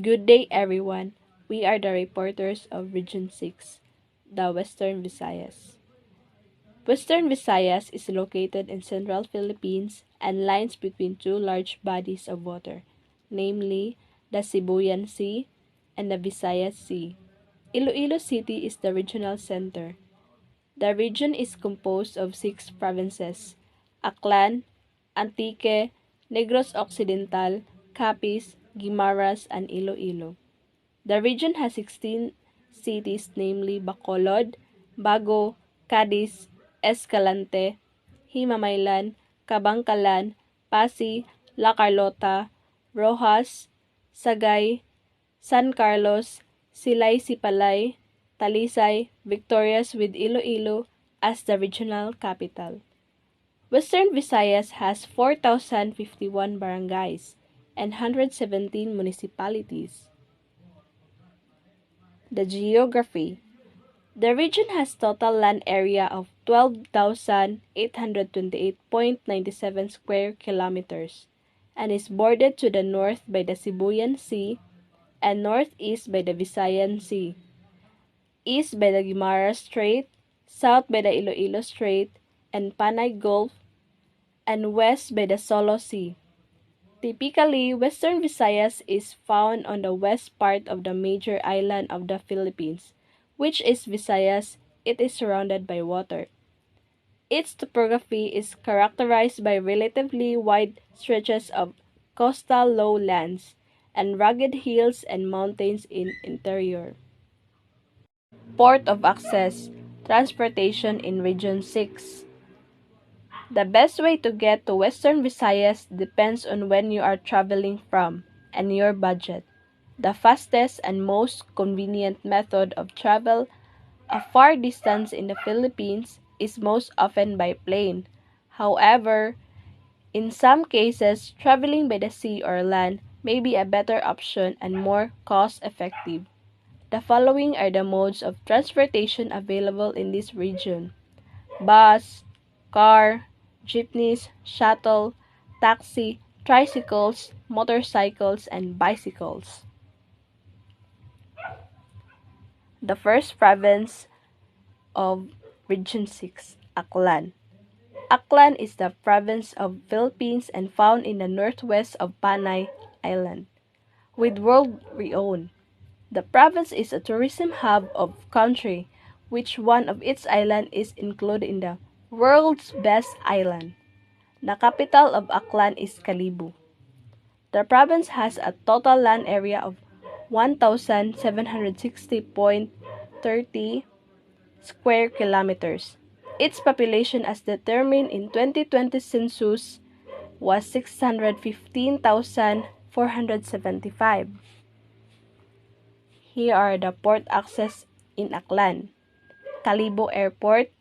Good day, everyone. We are the reporters of Region 6, the Western Visayas. Western Visayas is located in central Philippines and lies between two large bodies of water, namely the Sibuyan Sea and the Visayas Sea. Iloilo City is the regional center. The region is composed of 6 provinces: Aklan, Antique, Negros Occidental, Capiz, Guimaras, and Iloilo. The region has 16 cities, namely Bacolod, Bago, Cadiz, Escalante, Himamaylan, Kabangkalan, Pasi, La Carlota, Rojas, Sagay, San Carlos, Silay Sipalay, Talisay, Victorias with Iloilo as the regional capital. Western Visayas has 4,051 barangays and 117 municipalities. The geography. The region has total land area of 12,828.97 square kilometers and is bordered to the north by the Sibuyan Sea and northeast by the Visayan Sea, east by the Guimaras Strait, south by the Iloilo Strait and Panay Gulf, and west by the Solo Sea. Typically, Western Visayas is found on the west part of the major island of the Philippines, which is Visayas. It is surrounded by water. Its topography is characterized by relatively wide stretches of coastal lowlands and rugged hills and mountains in interior. Port of access, transportation in Region 6. The best way to get to Western Visayas depends on when you are traveling from and your budget. The fastest and most convenient method of travel a far distance in the Philippines is most often by plane. However, in some cases, traveling by the sea or land may be a better option and more cost-effective. The following are the modes of transportation available in this region: bus, car, jeepneys, shuttle, taxi, tricycles, motorcycles, and bicycles. The first province of Region 6, Aklan. Aklan is the province of Philippines and found in the northwest of Panay Island. With world renown, the province is a tourism hub of country, which one of its island is included in the world's best island. The capital of Aklan is Kalibu. The province has a total land area of 1,760.30 square kilometers. Its population as determined in 2020 census was 615,475. Here are the port access in Aklan: Kalibo Airport,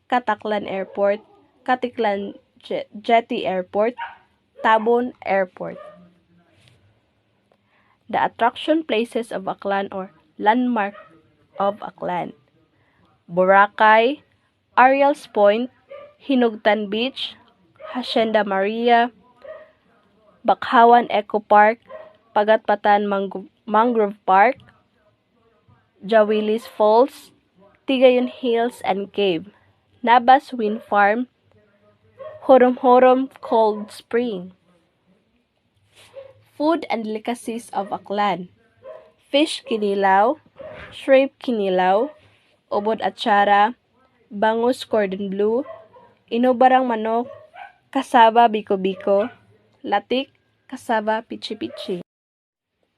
Kataklan Airport, Katiklan Jetty Airport, Tabon Airport. The attraction places of Aklan or landmark of Aklan: Boracay, Ariel's Point, Hinugtan Beach, Hacienda Maria, Bakhawan Eco Park, Pagatpatan Mangrove Park, Jawilis Falls, Tigayon Hills and Cave, Nabas Wind Farm, Horom-Horom Cold Spring. Food and delicacies of Aklan: fish kinilaw, shrimp kinilaw, ubod atsara, bangus cordon bleu, inubarang manok, kasaba biko-biko, latik, kasaba pichi-pichi.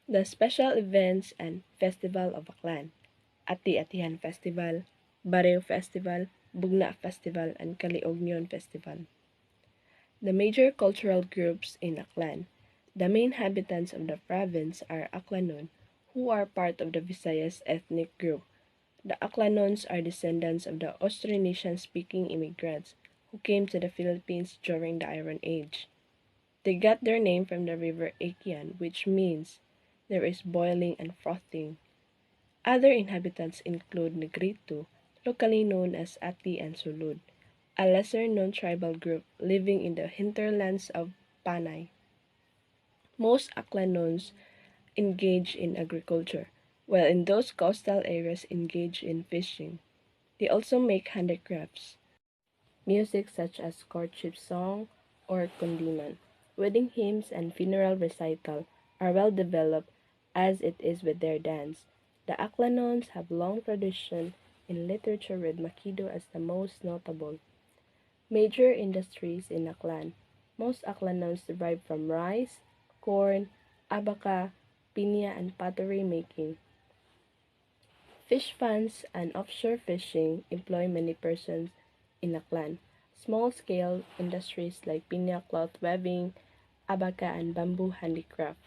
The special events and festival of Aklan: Ati-Atihan Festival, Bareo Festival, Bugna Festival, and Kaliognion Festival. The major cultural groups in Aklan. The main inhabitants of the province are Aklanon, who are part of the Visayas ethnic group. The Aklanons are descendants of the Austronesian-speaking immigrants who came to the Philippines during the Iron Age. They got their name from the river Akian, which means there is boiling and frothing. Other inhabitants include Negrito, locally known as Ati and Sulud, a lesser-known tribal group living in the hinterlands of Panay. Most Aklanons engage in agriculture, while in those coastal areas engage in fishing. They also make handicrafts, music such as courtship song or kundiman. Wedding hymns and funeral recital are well developed as it is with their dance. The Aklanons have long tradition in literature with Makido as the most notable. Major industries in Aklan. Most Aklanons derive from rice, corn, abaca, piña, and pottery making. Fish funds and offshore fishing employ many persons in Aklan. Small-scale industries like piña cloth weaving, abaca, and bamboo handicraft.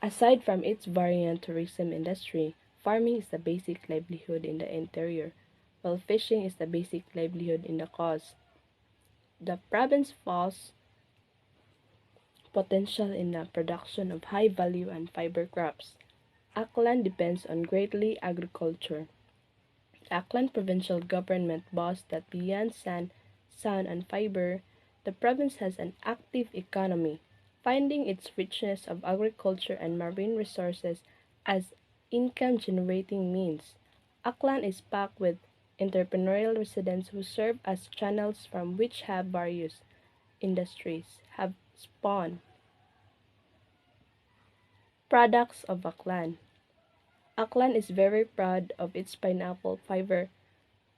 Aside from its varying tourism industry, farming is the basic livelihood in the interior, while fishing is the basic livelihood in the coast. The province falls potential in the production of high-value and fiber crops. Aklan depends on greatly agriculture. Aklan provincial government boasts that beyond sand, sound, and fiber, the province has an active economy, finding its richness of agriculture and marine resources as income-generating means. Aklan is packed with entrepreneurial residents who serve as channels from which have various industries have spawned. Products of Aklan. Aklan is very proud of its pineapple fiber,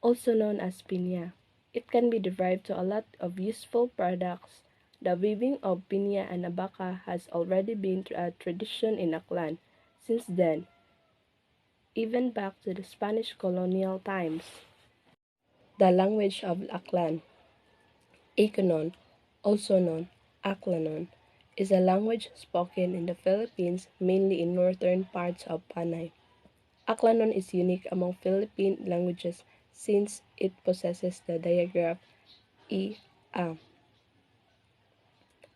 also known as piña. It can be derived to a lot of useful products. The weaving of piña and abaca has already been a tradition in Aklan since then, even back to the Spanish colonial times. The language of Aklan. Ikonon, also known Aklanon, is a language spoken in the Philippines, mainly in northern parts of Panay. Aklanon is unique among Philippine languages since it possesses the digraph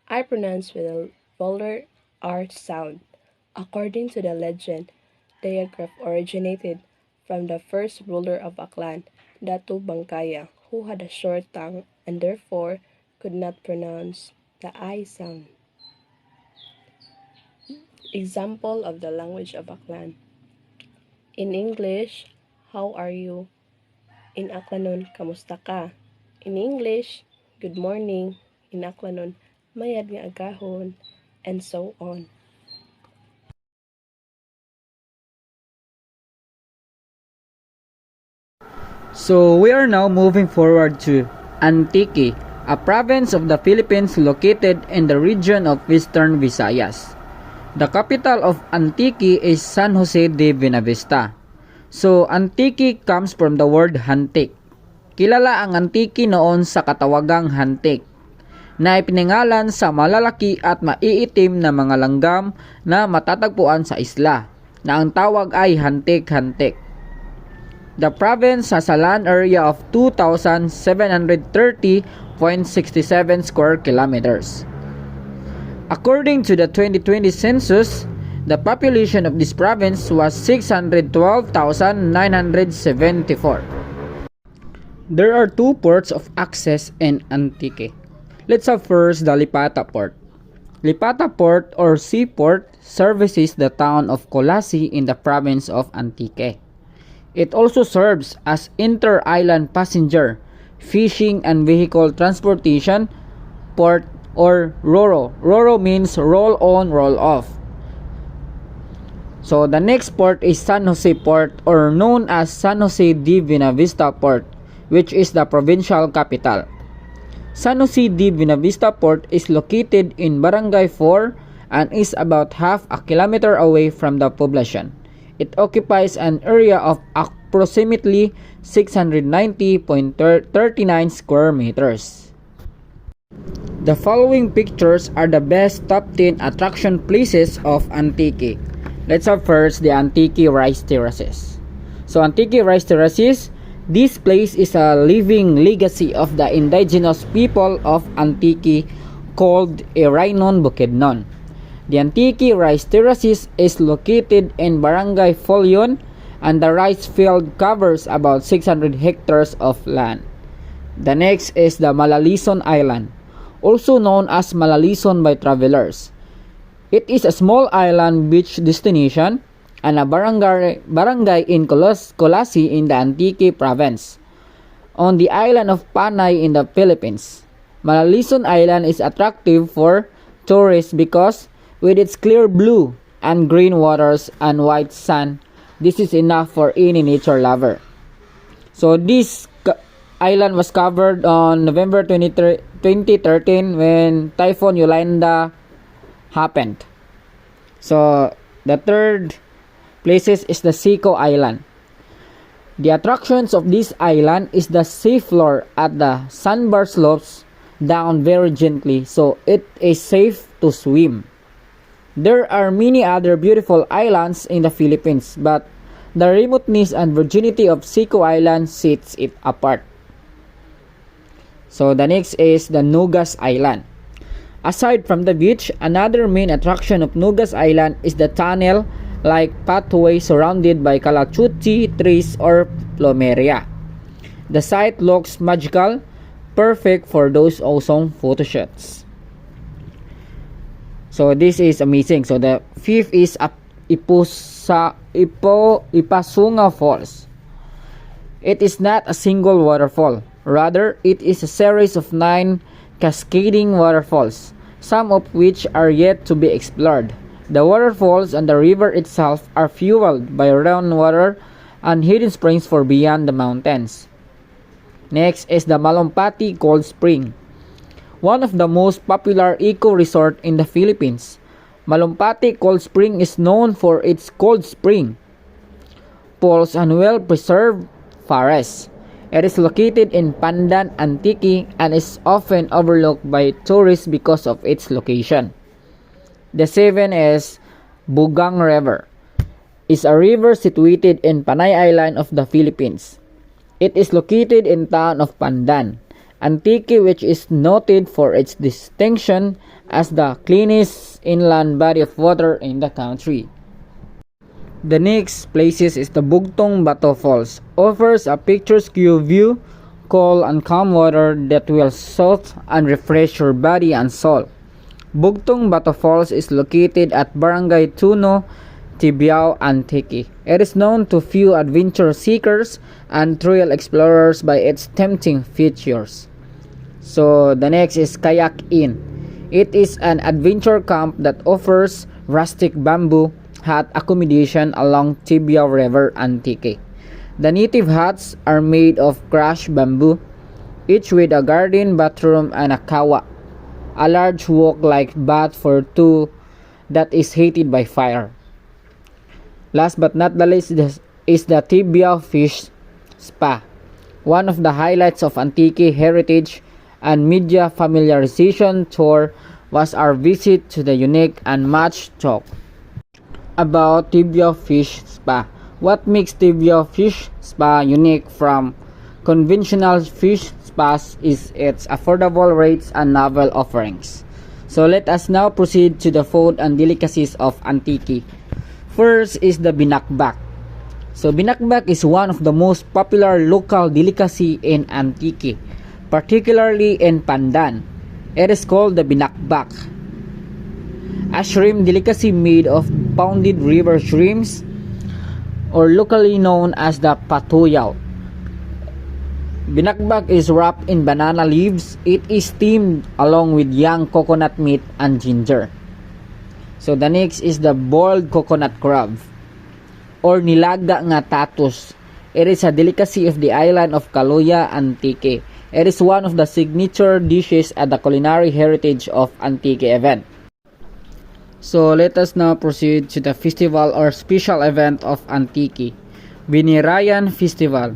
I pronounced with a volar R sound. According to the legend, digraph originated from the first ruler of Aklan, Datu Bangkaya, who had a short tongue and therefore could not pronounce the I sound. Example of the language of Aklan. In English, how are you? In Aklanon, kamusta ka? In English, good morning. In Aklanon, mayad nga agahon, and so on. So we are now moving forward to Antique, a province of the Philippines located in the region of Eastern Visayas. The capital of Antique is San Jose de Buenavista. So Antique comes from the word Hantik. Kilala ang Antique noon sa katawagang Hantik, na ipinangalan sa malalaki at maiitim na mga langgam na matatagpuan sa isla, na ang tawag ay Hantik-Hantik. The province has a land area of 2,730.67 square kilometers. According to the 2020 census, the population of this province was 612,974. There are two ports of access in Antique. Let's have first the Lipata Port. Lipata Port or seaport services the town of Colasi in the province of Antique. It also serves as inter-island passenger, fishing and vehicle transportation port or RORO. RORO means roll on, roll off. So the next port is San Jose Port or known as San Jose de Buenavista Port, which is the provincial capital. San Jose de Buenavista Port is located in Barangay 4 and is about half a kilometer away from the population. It occupies an area of approximately 690.39 square meters. The following pictures are the best top 10 attraction places of Antique. Let's have first the Antique Rice Terraces. So Antique Rice Terraces, this place is a living legacy of the indigenous people of Antique called Erainon Bukidnon. The Antique Rice Terraces is located in Barangay Folion and the rice field covers about 600 hectares of land. The next is the Malalison Island, also known as Malalison by travelers. It is a small island beach destination and a barangay in Colasi in the Antique province, on the island of Panay in the Philippines. Malalison Island is attractive for tourists because with its clear blue and green waters and white sand, this is enough for any nature lover. So this island was covered on November 2013 when Typhoon Yolanda happened. So the third places is the Seco Island. The attractions of this island is the seafloor at the sandbar slopes down very gently, so it is safe to swim. There are many other beautiful islands in the Philippines, but the remoteness and virginity of Seco Island sets it apart. So the next is the Nugas Island. Aside from the beach, another main attraction of Nugas Island is the tunnel-like pathway surrounded by calachuchi trees or plumeria. The site looks magical, perfect for those awesome photo shots. So this is amazing. So the fifth is Ipasunga Falls. It is not a single waterfall. Rather, it is a series of 9 cascading waterfalls, some of which are yet to be explored. The waterfalls and the river itself are fueled by groundwater and hidden springs for beyond the mountains. Next is the Malumpati Cold Spring, one of the most popular eco-resort in the Philippines. Malumpati Cold Spring is known for its cold spring pools and well-preserved forests. It is located in Pandan, Antique, and is often overlooked by tourists because of its location. The seventh is Bugang River. It's a river situated in Panay Island of the Philippines. It is located in town of Pandan, Antique, which is noted for its distinction as the cleanest inland body of water in the country. The next places is the Bugtong Bato Falls. Offers a picturesque view, cool and calm water that will soothe and refresh your body and soul. Bugtong Bato Falls is located at Barangay Tuno, Tibiao, Antique. It is known to few adventure seekers and trail explorers by its tempting features. So the next is Kayak Inn. It is an adventure camp that offers rustic bamboo hut accommodation along Tibiao River, Antique. The native huts are made of crushed bamboo, each with a garden, bathroom, and a kawa, a large wok-like bath for two that is heated by fire. Last but not the least is the Tibiao Fish Spa, one of the highlights of Antique heritage and media familiarization tour was our visit to the unique and much talk about Tibiao Fish Spa. What makes Tibiao Fish Spa unique from conventional fish spas is its affordable rates and novel offerings. So let us now proceed to the food and delicacies of Antique. First is the binakbak. So binakbak is one of the most popular local delicacy in Antique, particularly in Pandan. It is called the binakbak, a shrimp delicacy made of pounded river shrimps, or locally known as the patuyaw. Binakbak is wrapped in banana leaves. It is steamed along with young coconut meat and ginger. So the next is the boiled coconut crab, or nilaga nga tatus. It is a delicacy of the island of Caluya, Antique. It is one of the signature dishes at the culinary heritage of Antique event. So let us now proceed to the festival or special event of Antique. Binirayan Festival.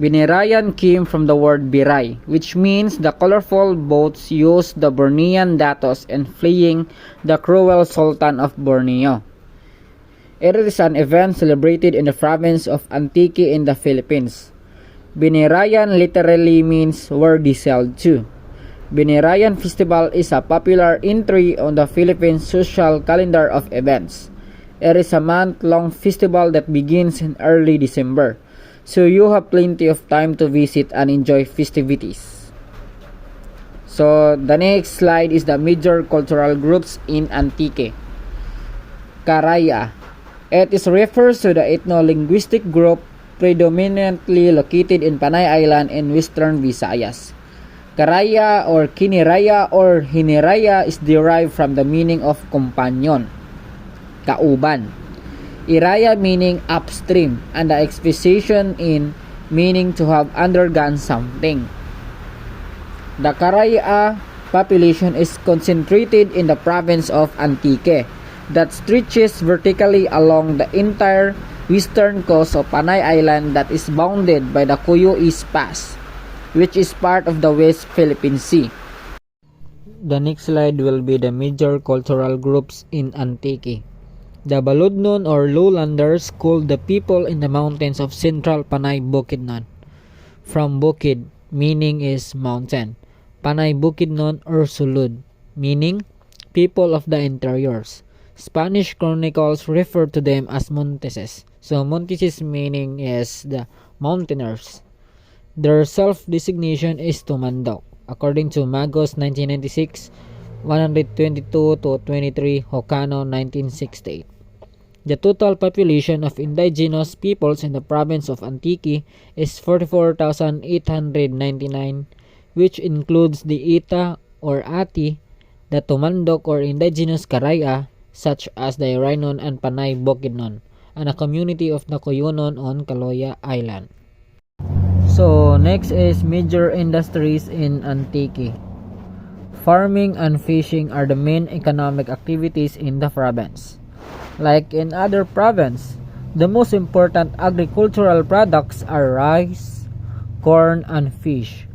Binirayan came from the word biray, which means the colorful boats used the Bornean datos in fleeing the cruel Sultan of Borneo. It is an event celebrated in the province of Antique in the Philippines. Binirayan literally means where they sailed to. Binirayan Festival is a popular entry on the Philippine social calendar of events. It is a month-long festival that begins in early December, so you have plenty of time to visit and enjoy festivities. So the next slide is the major cultural groups in Antique. Karaya. It is refers to the ethno-linguistic group predominantly located in Panay Island in western Visayas. Karaya or Kiniraya or Hiniraya is derived from the meaning of companion, kauban. Iraya meaning upstream and the exposition in meaning to have undergone something. The Karaya population is concentrated in the province of Antique that stretches vertically along the entire western coast of Panay Island that is bounded by the Cuyo East Pass, which is part of the West Philippine Sea. The next slide will be the major cultural groups in Antique. The Baludnon or lowlanders called the people in the mountains of central Panay Bukidnon. From Bukid, meaning is mountain. Panay Bukidnon or Sulud, meaning people of the interiors. Spanish chronicles refer to them as Monteses. So Monteses meaning is the mountaineers. Their self-designation is Tumandok. According to Magos 1996, 122 to 23, Hokano 1968. The total population of indigenous peoples in the province of Antique is 44,899, which includes the Ita or Ati, the Tumandok or indigenous Karaya, such as the Irinon and Panay Bukidnon, and a community of the Coyonon on Caloya Island. So, next is major industries in Antique. Farming and fishing are the main economic activities in the province. Like in other province, the most important agricultural products are rice, corn, and fish.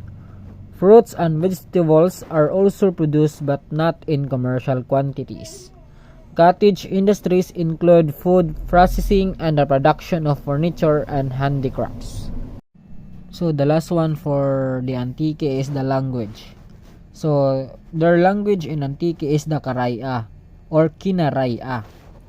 Fruits and vegetables are also produced but not in commercial quantities. Cottage industries include food processing and the production of furniture and handicrafts. So the last one for the Antique is the language. So their language in Antique is the Karaya or Kinaraya.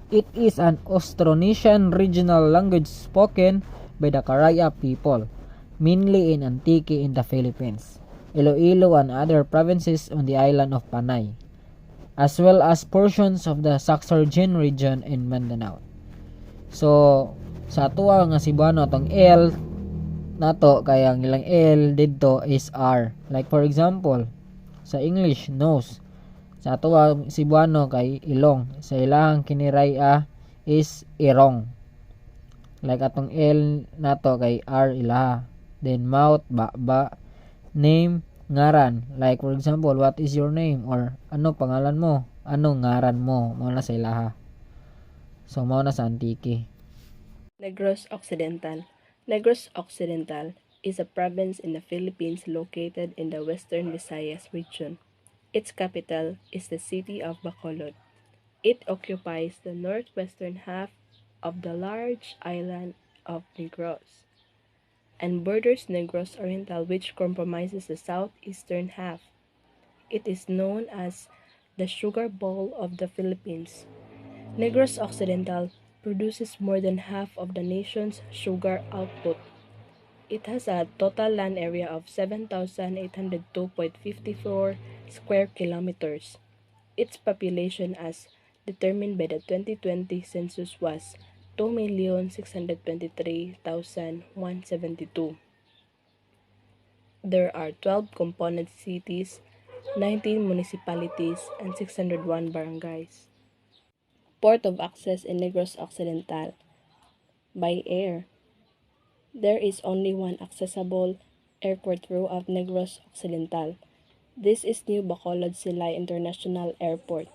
It is an Austronesian regional language spoken by the Karaya people, mainly in Antique in the Philippines, Iloilo and other provinces on the island of Panay, as well as portions of the Saxargen region in Mindanao. So, sa tuwa nga Cebuano tong L nato kay ang ilang L didto is R. Like for example, sa English nose. Sa ato Cebuano kay ilong. Sa ilahang Kiniraya is irong. Like atong L nato kay R ilaha. Then mouth ba. Name ngaran. Like for example, what is your name or ano pangalan mo? Ano ngaran mo? Mao na sa ilaha. So mao na sa Antique. Negros Occidental. Negros Occidental is a province in the Philippines located in the western Visayas region. Its capital is the city of Bacolod. It occupies the northwestern half of the large island of Negros and borders Negros Oriental, which comprises the southeastern half. It is known as the Sugar Bowl of the Philippines. Negros Occidental produces more than half of the nation's sugar output. It has a total land area of 7,802.54 square kilometers. Its population as determined by the 2020 census was 2,623,172. There are 12 component cities, 19 municipalities, and 601 barangays. Port of access in Negros Occidental by air. There is only one accessible airport through of Negros Occidental. This is New Bacolod Silay International Airport,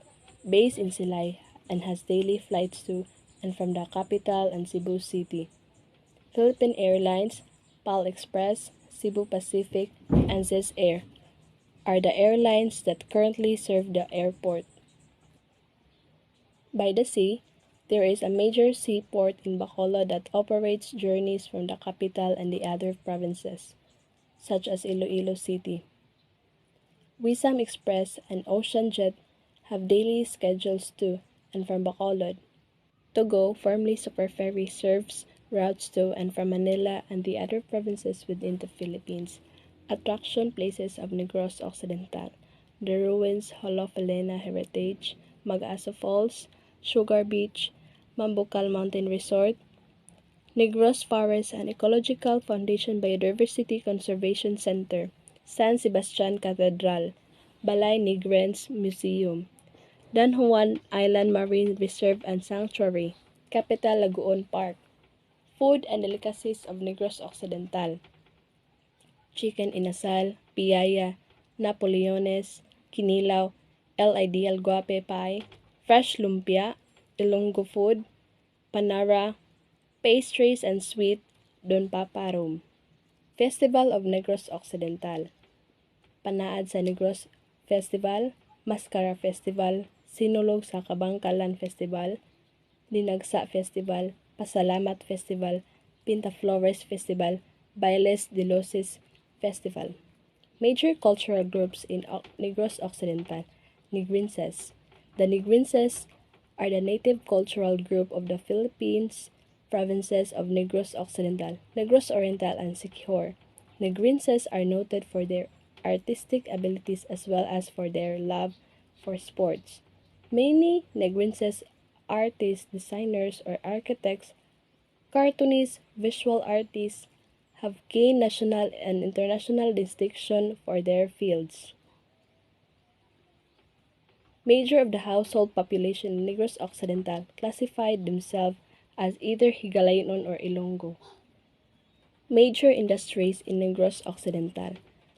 based in Silay and has daily flights to and from the capital and Cebu City. Philippine Airlines, PAL Express, Cebu Pacific, and Zes Air are the airlines that currently serve the airport. By the sea, there is a major seaport in Bacolod that operates journeys from the capital and the other provinces, such as Iloilo City. Wisam Express and Ocean Jet have daily schedules to and from Bacolod. Togo Firmly Super Ferry serves routes to and from Manila and the other provinces within the Philippines. Attraction places of Negros Occidental, the ruins Holofelena Heritage, Mag-Asa Falls, Sugar Beach, Mambucal Mountain Resort, Negros Forest and Ecological Foundation Biodiversity Conservation Center, San Sebastian Cathedral, Balay Negrens Museum, Don Juan Island Marine Reserve and Sanctuary, Capital Lagoon Park, Food and Delicacies of Negros Occidental, Chicken Inasal, Piaya, Napoleones, Kinilaw, El Ideal Guape Pie, Fresh Lumpia, Ilonggo Food, Panara, Pastries and Sweet, Don Papa Room. Festival of Negros Occidental, Panaad sa Negros Festival, Mascara Festival, Sinulog sa Kabangkalan Festival, Dinagsa Festival, Pasalamat Festival, Pinta Flores Festival, Bailes de Luces Festival. Major cultural groups in Negros Occidental, Negrinses. The Negrinses are the native cultural group of the Philippines provinces of Negros Occidental, Negros Oriental, and Siquijor. Negrinses are noted for their artistic abilities as well as for their love for sports. Many Negrinses artists, designers, or architects, cartoonists, visual artists have gained national and international distinction for their fields. Major of the household population in Negros Occidental classified themselves as either Higalaynon or Ilonggo. Major industries in Negros Occidental.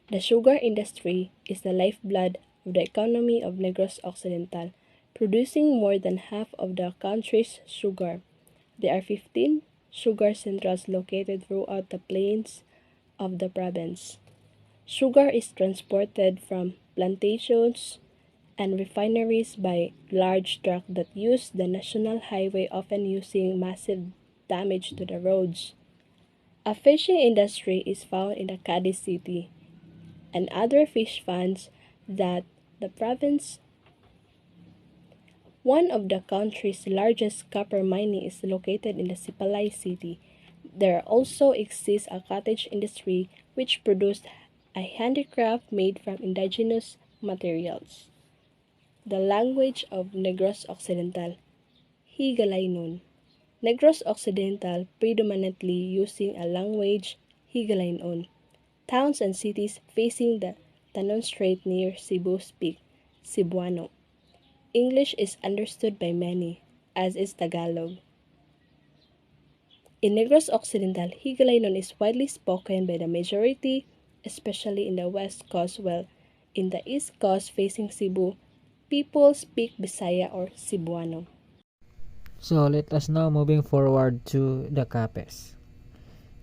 The sugar industry is the lifeblood of the economy of Negros Occidental, producing more than half of the country's sugar. There are 15 sugar centrals located throughout the plains of the province. Sugar is transported from plantations and refineries by large trucks that use the national highway, often using massive damage to the roads. A fishing industry is found in the Cadiz City and other fish funds that the province. One of the country's largest copper mining is located in the Sipalay City. There also exists a cottage industry which produced a handicraft made from indigenous materials. The language of Negros Occidental, Higalaynon. Negros Occidental predominantly using a language Higalaynon. Towns and cities facing the Tanon Strait near Cebu speak Cebuano. English is understood by many, as is Tagalog. In Negros Occidental, Higalaynon is widely spoken by the majority, especially in the west coast, while in the east coast facing Cebu, people speak Bisaya or Cebuano. So let us now moving forward to the Capiz.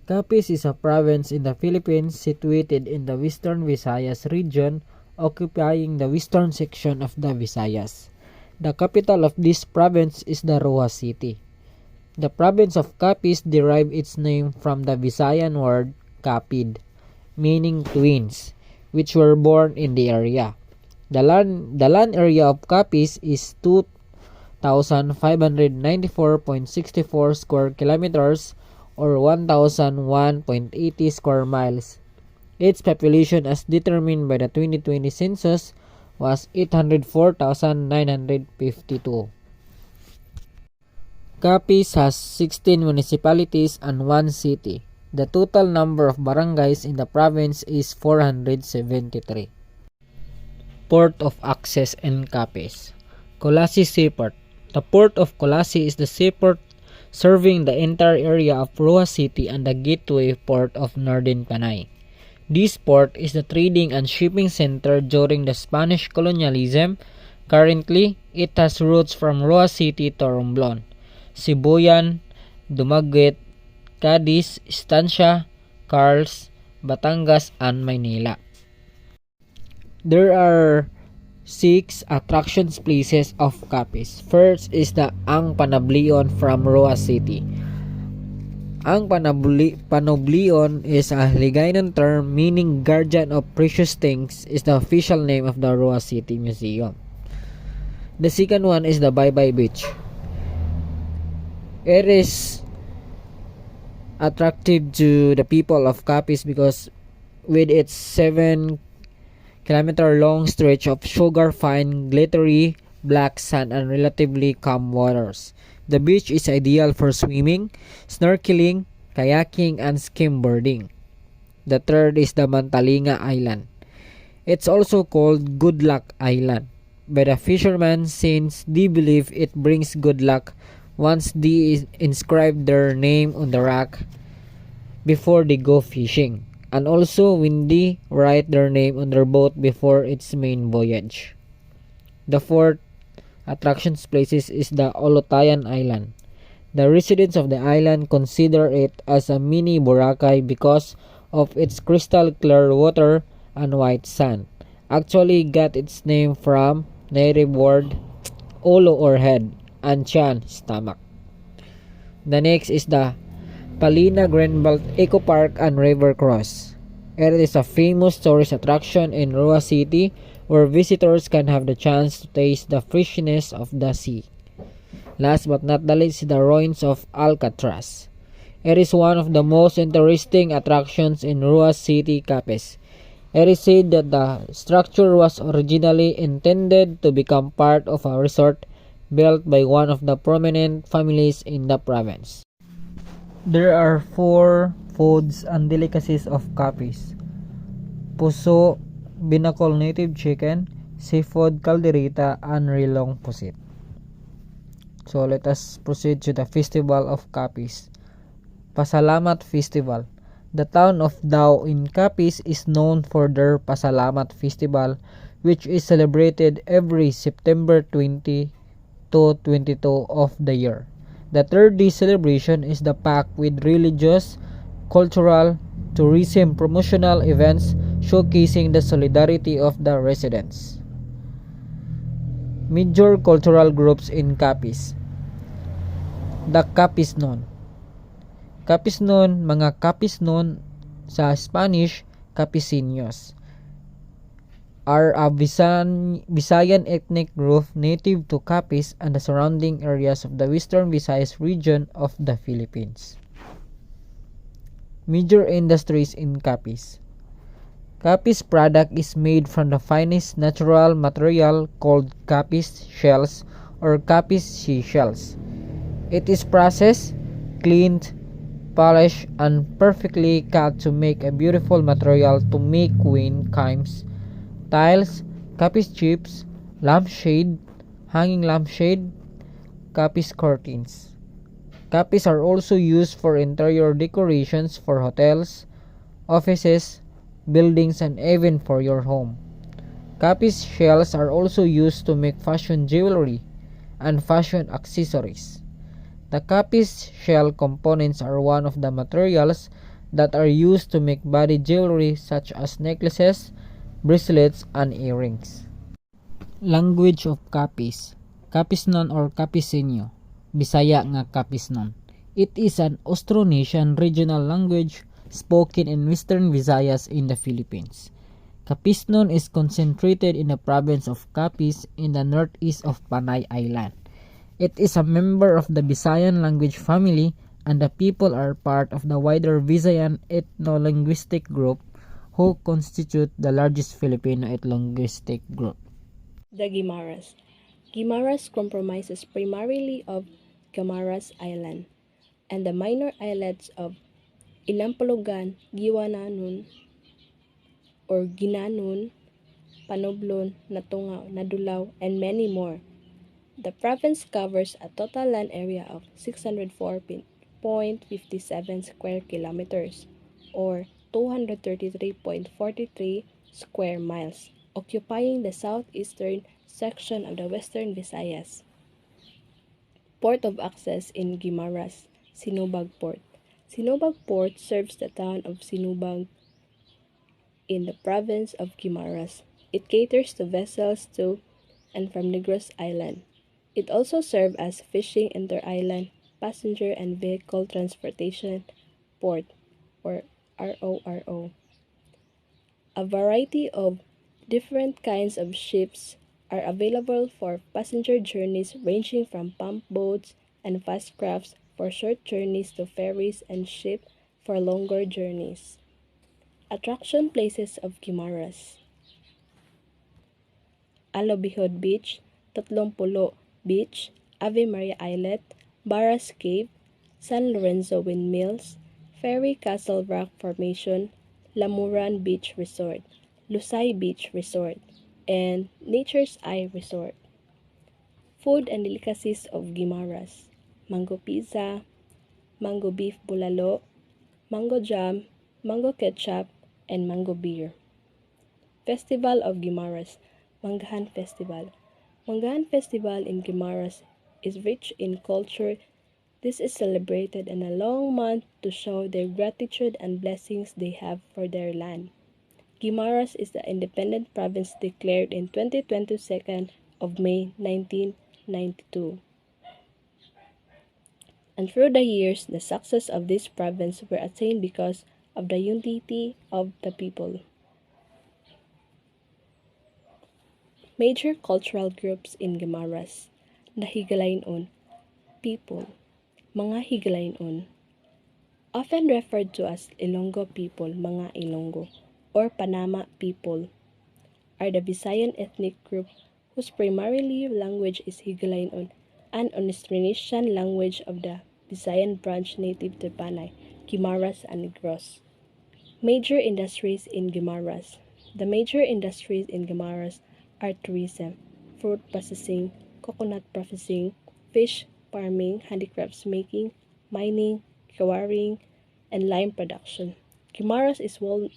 Capiz is a province in the Philippines situated in the western Visayas region, occupying the western section of the Visayas. The capital of this province is the Roa City. The province of Capiz derived its name from the Visayan word Capid, meaning twins, which were born in the area. The land area of Capiz is 2,594.64 square kilometers or 1,001.80 square miles. Its population as determined by the 2020 census was 804,952. Capiz has 16 municipalities and 1 city. The total number of barangays in the province is 473. Port of access in Capiz. Colasi Seaport. The port of Colasi is the seaport serving the entire area of Roa City and the gateway port of Northern Panay. This port is the trading and shipping center during the Spanish colonialism. Currently, it has routes from Roa City to Romblon, Sibuyan, Dumaguete, Cadiz, Estancia, Carls, Batangas, and Maynila. There are 6 attractions places of Capiz. First is the Ang Panablion from Roa City. Ang Panoblion is a Hiligaynon term meaning guardian of precious things, is the official name of the Roa City Museum. The second one is the Baybay Beach. It is attractive to the people of Capiz because with its 7-kilometer long stretch of sugar fine glittery black sand, and relatively calm waters. The beach is ideal for swimming, snorkeling, kayaking, and skimboarding. The third is the Mantalinga Island. It's also called Good Luck Island by the fishermen since they believe it brings good luck once they inscribe their name on the rock before they go fishing, and also when they write their name on their boat before its main voyage. The fourth attractions places is the Olotayan Island. The residents of the island consider it as a mini Boracay because of its crystal clear water and white sand. Actually got its name from native word olo or head and tiyan stomach. The next is the Palina Greenbelt Eco Park and River Cross. It is a famous tourist attraction in Rua City where visitors can have the chance to taste the freshness of the sea. Last but not the least, the ruins of Alcatraz. It is one of the most interesting attractions in Rua City, Capiz. It is said that the structure was originally intended to become part of a resort built by one of the prominent families in the province. There are four foods and delicacies of Capiz: puso, binakol native chicken, seafood caldereta, and rilong pusit. So let us proceed to the Festival of Capiz. Pasalamat Festival. The town of Dao in Capiz is known for their Pasalamat Festival, which is celebrated every September 20 to 22 of the year. The third day celebration is the packed with religious, cultural, tourism promotional events showcasing the solidarity of the residents. Major cultural groups in Capiz. The Capisnon. Capisnon, mga Capisnon sa Spanish, Capiceños, are a Visayan ethnic group native to Capiz and the surrounding areas of the western Visayas region of the Philippines. Major industries in Capiz. Capiz product is made from the finest natural material called Capiz shells or Capiz seashells. It is processed, cleaned, polished, and perfectly cut to make a beautiful material to make wind chimes, tiles, Capiz chips, lampshade, hanging lampshade, Capiz curtains. Capiz are also used for interior decorations for hotels, offices, buildings, and even for your home. Capiz shells are also used to make fashion jewelry and fashion accessories. The Capiz shell components are one of the materials that are used to make body jewelry such as necklaces, bracelets, and earrings. Language of Capiz. Capisnon or Capiceño. Bisaya nga Capisnon. It is an Austronesian regional language spoken in western Visayas in the Philippines. Capisnon is concentrated in the province of Capiz in the northeast of Panay Island. It is a member of the Visayan language family, and the people are part of the wider Visayan ethno-linguistic group who constitute the largest Filipino ethno-linguistic group. The Guimaras. Guimaras comprises primarily of Guimaras Island and the minor islets of Inampulugan, Giwananon, or Ginanon, Panoblon, Natungaw, Nadulaw, and many more. The province covers a total land area of 604.57 square kilometers or 233.43 square miles, occupying the southeastern section of the western Visayas. Port of access in Guimaras, Sinubag Port. Sinubag Port serves the town of Sinubag in the province of Guimaras. It caters to vessels to and from Negros Island. It also serves as fishing inter-island passenger and vehicle transportation port or RORO. A variety of different kinds of ships are available for passenger journeys ranging from pump boats and fast crafts for short journeys to ferries and ships for longer journeys. Attraction places of Guimaras. Alobihod Beach. 30 Beach, Ave Maria Islet, Barras Cave, San Lorenzo Windmills, Ferry Castle Rock Formation, Lamuran Beach Resort, Lusay Beach Resort, and Nature's Eye Resort. Food and delicacies of Guimaras: mango pizza, mango beef bulalo, mango jam, mango ketchup, and mango beer. Festival of Guimaras, Manggahan Festival. Manggahan Festival in Guimaras is rich in culture. This is celebrated in a long month to show their gratitude and blessings they have for their land. Guimaras is the independent province declared in 22nd of May 1992. And through the years, the success of this province were attained because of the unity of the people. Major cultural groups in Guimaras: the Higalaynon people, mga Higalaynon, often referred to as Ilonggo people, mga Ilonggo, or Panama people, are the Visayan ethnic group whose primarily language is Higalaynon, an Austronesian language of the Visayan branch native to Panay, Guimaras, and Negros. Major industries in Guimaras. The major industries in Guimaras are tourism, fruit processing, coconut processing, fish farming, handicrafts making, mining, quarrying, and lime production. Guimaras is well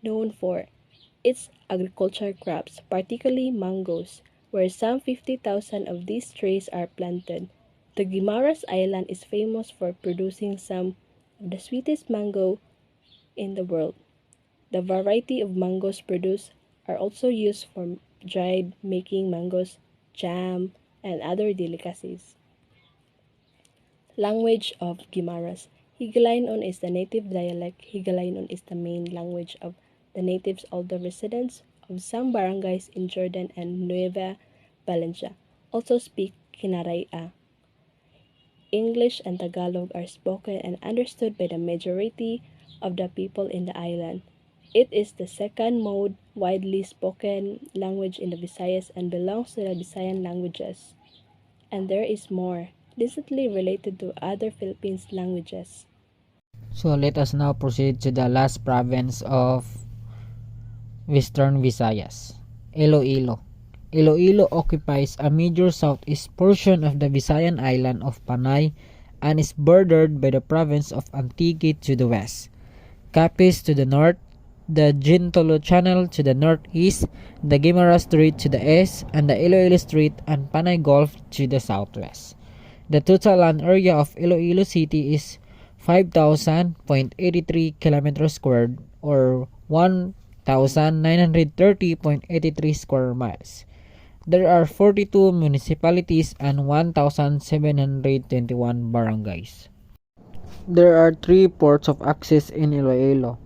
known for its agriculture crops, particularly mangoes, where some 50,000 of these trees are planted. The Guimaras Island is famous for producing some of the sweetest mango in the world. The variety of mangoes produced are also used for dried making mangoes, jam, and other delicacies. Language of Guimaras. Higalaynon is the native dialect. Higalaynon is the main language of the natives, although residents of some barangays in Jordan and Nueva Valencia also speak Kinaraya. English and Tagalog are spoken and understood by the majority of the people in the island. It is the second most widely spoken language in the Visayas and belongs to the Visayan languages. And there is more, distantly related to other Philippines languages. So let us now proceed to the last province of Western Visayas, Iloilo. Iloilo occupies a major southeast portion of the Visayan island of Panay and is bordered by the province of Antique to the west, Capiz to the north, the Gintolo Channel to the northeast, the Guimaras Strait to the east, and the Iloilo Strait and Panay Gulf to the southwest. The total land area of Iloilo City is 5,000.83 km squared or 1,930.83 square miles. There are 42 municipalities and 1,721 barangays. There are 3 ports of access in Iloilo: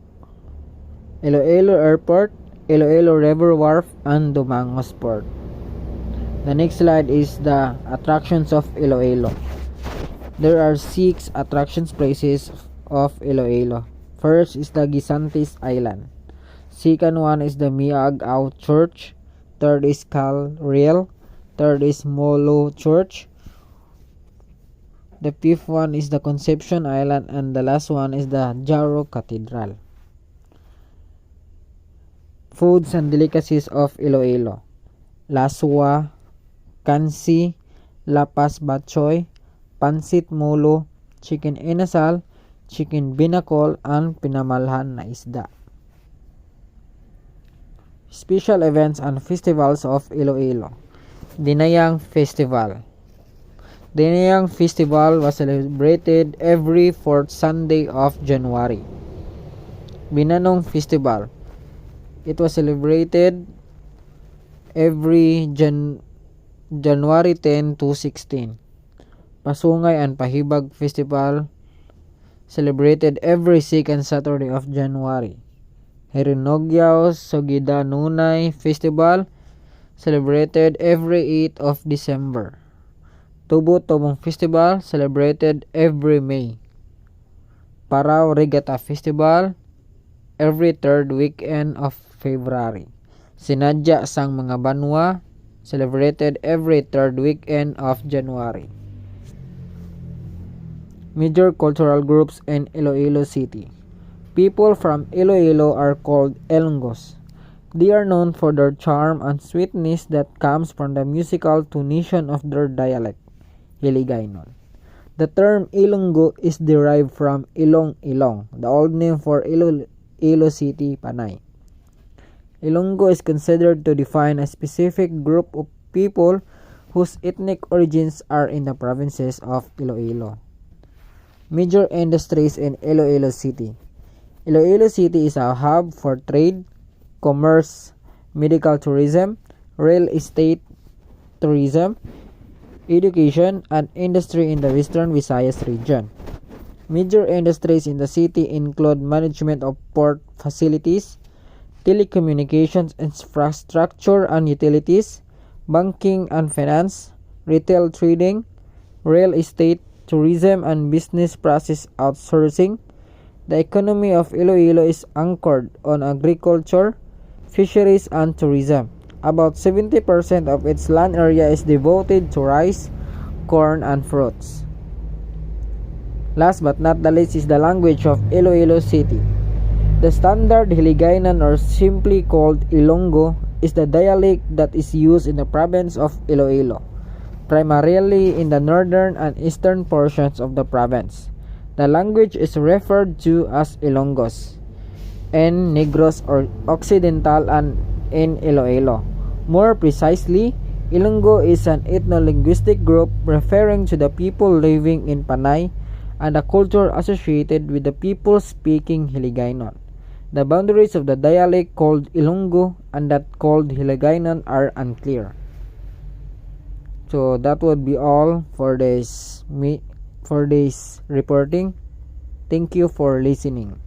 Iloilo Airport, Iloilo River Wharf, and Dumangos Port. The next slide is the attractions of Iloilo. There are 6 attractions places of Iloilo. First is the Gisantes Island. Second one is the Miagao Church. Third is Cal Real. Third is Molo Church. The fifth one is the Conception Island, and the last one is the Jaro Cathedral. Foods and delicacies of Iloilo: laswa, kansi, lapas batchoy, pansit molo, chicken inasal, chicken binakol, and pinamalhan na isda. Special events and festivals of Iloilo. Dinayang Festival. Dinayang Festival was celebrated every 4th Sunday of January. Binanong Festival. It was celebrated every January 10 to 16. Pasungay and Pahibag Festival celebrated every 2nd Saturday of January. Hirinogyaw Sogida Nunay Festival celebrated every 8th of December. Tubo Tobong Festival celebrated every May. Parao Regatta Festival every 3rd weekend of February. Sinadya sang mga banwa celebrated every third weekend of January. Major cultural groups in Iloilo City. People from Iloilo are called Ilonggos. They are known for their charm and sweetness that comes from the musical tunation of their dialect, Hiligaynon. The term Ilonggo is derived from Ilong, the old name for Iloilo City, Panay. Ilonggo is considered to define a specific group of people whose ethnic origins are in the provinces of Iloilo. Major industries in Iloilo City. Iloilo City is a hub for trade, commerce, medical tourism, real estate tourism, education, and industry in the Western Visayas region. Major industries in the city include management of port facilities, telecommunications infrastructure and utilities, banking and finance, retail trading, real estate, tourism, and business process outsourcing. The economy of Iloilo is anchored on agriculture, fisheries, and tourism. About 70% of its land area is devoted to rice, corn, and fruits. Last but not the least is the language of Iloilo City. The standard Hiligaynon, or simply called Ilonggo, is the dialect that is used in the province of Iloilo, primarily in the northern and eastern portions of the province. The language is referred to as Ilonggos in Negros or Occidental and in Iloilo. More precisely, Ilonggo is an ethno-linguistic group referring to the people living in Panay and the culture associated with the people speaking Hiligaynon. The boundaries of the dialect called Ilonggo and that called Hiligaynon are unclear. So that would be all for this reporting. Thank you for listening.